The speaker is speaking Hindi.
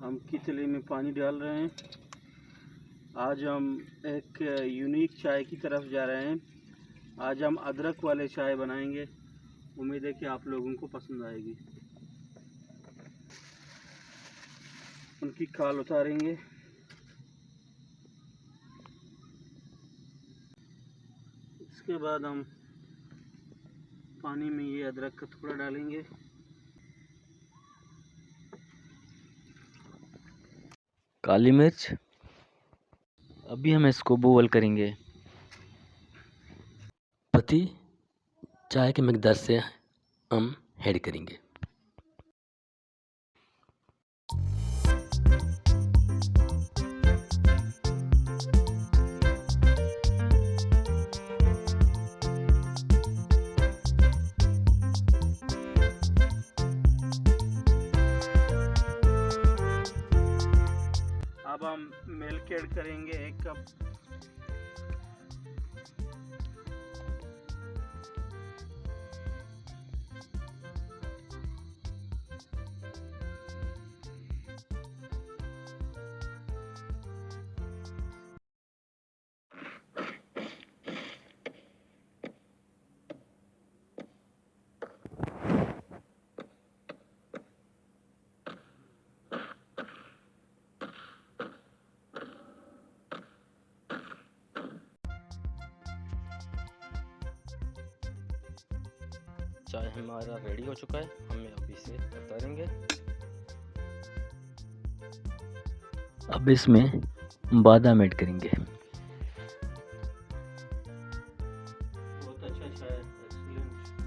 हम कितले में पानी डाल रहे हैं। आज हम एक यूनिक चाय की तरफ जा रहे हैं। आज हम अदरक वाले चाय बनाएंगे। उम्मीद है कि आप लोगों को पसंद आएगी। उनकी खाल उतारेंगे। इसके बाद हम पानी में ये अदरक का टुकड़ा डालेंगे। काली मिर्च। अभी हम इसको बॉयल करेंगे। पत्ती चाय के मकदार से हम ऐड करेंगे। अब हम मिल्क ऐड करेंगे 1 कप। चाय हमारा रेडी हो चुका है। हम अब इसे उतारेंगे। अब इसमें बादाम ऐड करेंगे। बहुत अच्छा चाय, एक्सीलेंट।